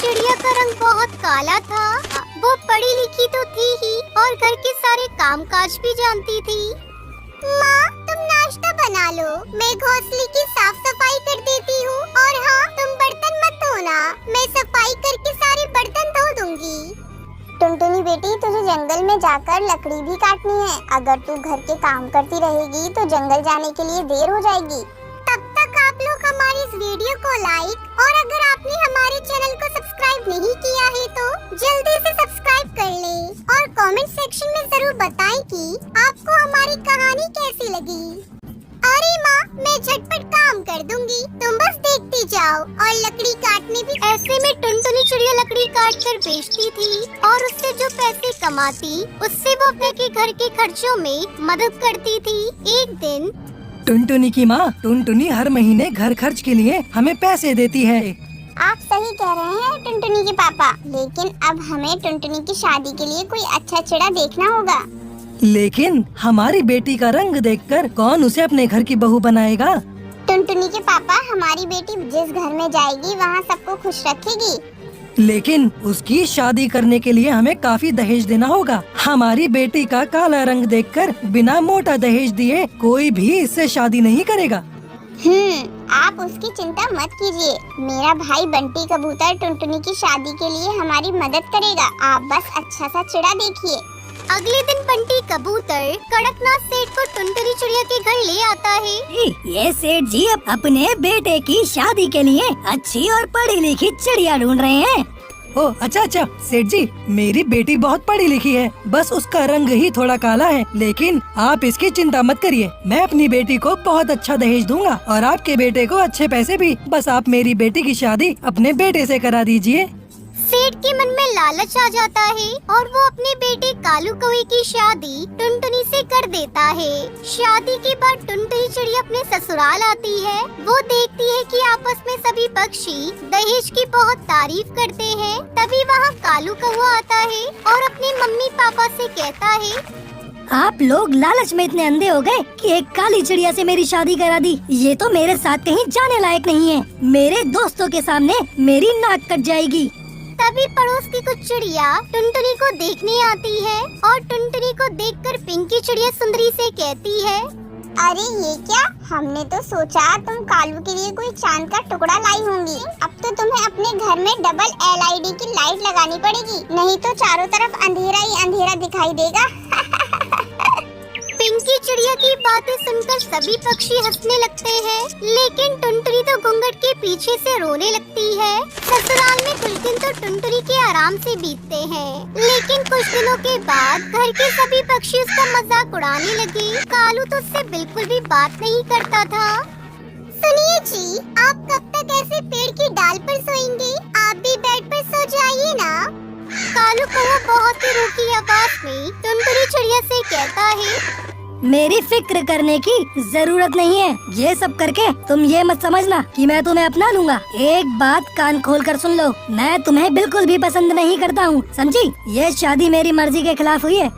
चिड़िया का रंग बहुत काला था। वो पढ़ी लिखी तो थी ही और घर के सारे कामकाज भी जानती थी। माँ, तुम नाश्ता बना लो, मैं घोंसले की साफ सफाई कर देती हूँ। और हाँ, तुम बर्तन मत धोना, मैं सफाई करके सारे बर्तन धो दूंगी। टुनटुनी बेटी, तुझे जंगल में जाकर लकड़ी भी काटनी है। अगर तू घर के काम करती रहेगी तो जंगल जाने के लिए देर हो जाएगी। तब तक आप लोग हमारी इस वीडियो को लाइक और अगर आपने हमारे चैनल को सब्सक्राइब नहीं किया है तो जल्दी से सब्सक्राइब कर लें और कमेंट सेक्शन में जरूर बताएं कि आपको हमारी कहानी कैसी लगी। अरे माँ, मैं झटपट काम कर दूंगी, तुम बस देखती जाओ। और लकड़ी काटने भी। ऐसे में टुनटुनी चिड़िया लकड़ी काट कर बेचती थी और उससे जो पैसे कमाती उससे वो अपने के घर के खर्चों में मदद करती थी। एक दिन टुनटुनी की माँ टुनटुनी हर महीने घर खर्च के लिए हमें पैसे देती है। आप सही कह रहे हैं टुनटुनी के पापा, लेकिन अब हमें टुनटुनी की शादी के लिए कोई अच्छा चिड़ा देखना होगा। लेकिन हमारी बेटी का रंग देखकर कौन उसे अपने घर की बहू बनाएगा? टुनटुनी के पापा, हमारी बेटी जिस घर में जाएगी वहाँ सबको खुश रखेगी। लेकिन उसकी शादी करने के लिए हमें काफी दहेज देना होगा। हमारी बेटी का काला रंग देखकर बिना मोटा दहेज दिए कोई भी इससे शादी नहीं करेगा। आप उसकी चिंता मत कीजिए। मेरा भाई बंटी कबूतर टुनटुनी की शादी के लिए हमारी मदद करेगा। आप बस अच्छा सा चिड़ा देखिए। अगले दिन बंटी कबूतर कड़कनाथ सेठ को टुनटुनी चिड़िया के घर ले आता है। ये सेठ जी अब अपने बेटे की शादी के लिए अच्छी और पढ़ी लिखी चिड़िया ढूंढ रहे हैं। ओह अच्छा सेठ जी, मेरी बेटी बहुत पढ़ी लिखी है, बस उसका रंग ही थोड़ा काला है। लेकिन आप इसकी चिंता मत करिए, मैं अपनी बेटी को बहुत अच्छा दहेज दूंगा और आपके बेटे को अच्छे पैसे भी। बस आप मेरी बेटी की शादी अपने बेटे से करा दीजिए। सेठ के मन में लालच आ जाता है और वो अपने बेटे कालू कौवे की शादी टुनटुनी से कर देता है। शादी के बाद टुनटुनी चिड़िया अपने ससुराल आती है। वो देखती है कि आपस में सभी पक्षी दहेज की बहुत तारीफ करते हैं। तभी वहाँ कालू कौवा आता है और अपने मम्मी पापा से कहता है, आप लोग लालच में इतने अंधे हो गए कि एक काली चिड़िया से मेरी शादी करा दी। ये तो मेरे साथ कहीं जाने लायक नहीं है। मेरे दोस्तों के सामने मेरी नाक कट जाएगी। तभी पड़ोस की कुछ चिड़िया टुनटुनी को देखने आती है और टुनटुनी को देखकर पिंकी चिड़िया सुंदरी से कहती है, अरे ये क्या, हमने तो सोचा तुम कालू के लिए कोई चांद का टुकड़ा लाई होंगी। अब तो तुम्हें अपने घर में डबल LED की लाइट लगानी पड़ेगी, नहीं तो चारों तरफ अंधेरा ही अंधेरा दिखाई देगा। पिंकी चिड़िया की बातें सुनकर सभी पक्षी हंसने लगते हैं, लेकिन टुनटुनी तो घूंघट के पीछे से रोने लगती है। ससुराल में कुछ दिन तो टुनटुनी के आराम से बीतते हैं, लेकिन कुछ दिनों के बाद घर के सभी पक्षी उसका मजाक उड़ाने लगे। कालू तो उससे बिल्कुल भी बात नहीं करता था। सुनिए जी, आप कब तक ऐसे पेड़ की डाल पर सोएंगे? आप भी बेड पर सो जाइए ना। कालू कौवा बहुत ही रूखी आवाज में टुनटुनी चिड़िया से कहता है, मेरी फिक्र करने की जरूरत नहीं है। ये सब करके तुम ये मत समझना कि मैं तुम्हें अपना लूंगा। एक बात कान खोल कर सुन लो, मैं तुम्हें बिल्कुल भी पसंद नहीं करता हूँ, समझी? ये शादी मेरी मर्जी के खिलाफ हुई है।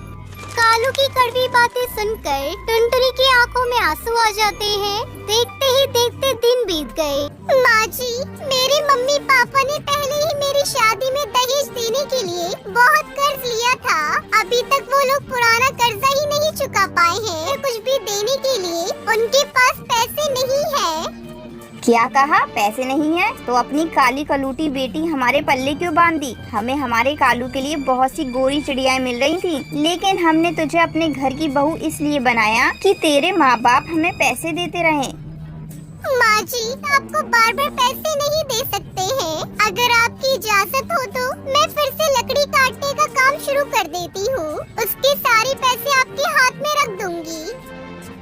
कालू की कड़वी बातें सुनकर टुनटुनी की आंखों में आंसू आ जाते हैं। देखते ही देखते दिन बीत गए। माँ जी, मेरे मम्मी पापा ने पहले ही मेरी शादी में दहेज देने के लिए बहुत कर्ज लिया था। अभी तक वो लोग पुराना कर्जा ही नहीं चुका पाए हैं। कुछ भी देने के लिए उनके पास पैसे नहीं है। क्या कहा? पैसे नहीं है? तो अपनी काली कलूटी बेटी हमारे पल्ले क्यों बांध दी? हमें हमारे कालू के लिए बहुत सी गोरी चिड़ियाएं मिल रही थी, लेकिन हमने तुझे अपने घर की बहू इसलिए बनाया कि तेरे माँ बाप हमें पैसे देते रहे। माँ जी, आपको बार बार पैसे नहीं दे सकते हैं। अगर आपकी इजाजत हो तो मैं फिर से लकड़ी काटने का काम शुरू कर देती हूँ। उसके सारे पैसे आपके हाथ में रख दूंगी।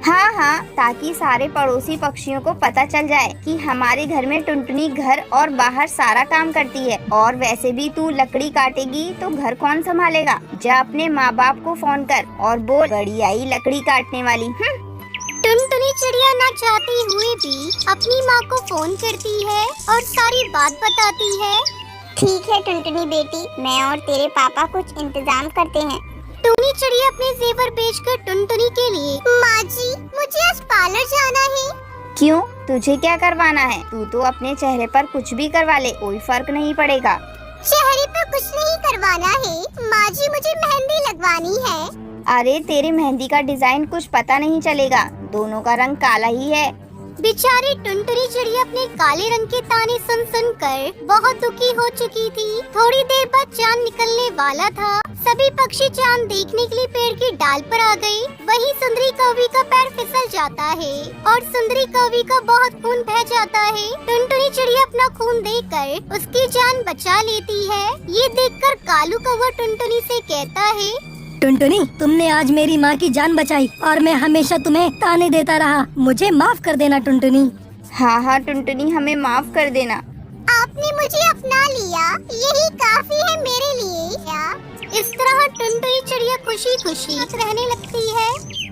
हाँ, ताकि सारे पड़ोसी पक्षियों को पता चल जाए कि हमारे घर में टुनटुनी घर और बाहर सारा काम करती है। और वैसे भी तू लकड़ी काटेगी तो घर कौन संभालेगा? जा अपने माँ बाप को फोन कर और बोल, बड़ी आई लकड़ी काटने वाली। टुनटुनी चिड़िया ना चाहते हुए भी अपनी माँ को फोन करती है और सारी बात बताती है। ठीक है टुनटुनी बेटी, मैं और तेरे पापा कुछ इंतजाम करते हैं। टुनी चिड़िया अपने जेवर बेचकर टुनटुनी के लिए, माँ जी मुझे आज पार्लर जाना है। क्यों? तुझे क्या करवाना है? तू तो अपने चेहरे पर कुछ भी करवा ले, कोई फर्क नहीं पड़ेगा। चेहरे पे कुछ नहीं करवाना है माँ जी, मुझे मेहंदी लगवानी है। अरे तेरे मेहंदी का डिजाइन कुछ पता नहीं चलेगा, दोनों का रंग काला ही है। बेचारी टुनटुनी चिड़िया अपने काले रंग के ताने सुन सुन कर बहुत दुखी हो चुकी थी। थोड़ी देर बाद चांद निकलने वाला था। सभी पक्षी चांद देखने के लिए पेड़ की डाल पर आ गए। वहीं सुंदरी कौवी का पैर फिसल जाता है और सुंदरी कौवी का बहुत खून बह जाता है। टुनटुनी चिड़िया अपना खून देकर उसकी जान बचा लेती है। ये देखकर कालू कौवा टुनटुनी से कहता है, टुनटुनी, तुमने आज मेरी माँ की जान बचाई और मैं हमेशा तुम्हें ताने देता रहा। मुझे माफ कर देना टुनटुनी। हाँ हाँ टुनटुनी, हमें माफ कर देना। आपने मुझे अपना लिया, यही काफी है मेरे लिए। इस तरह टुनटुनी चिड़िया खुशी खुशी रहने लगती है।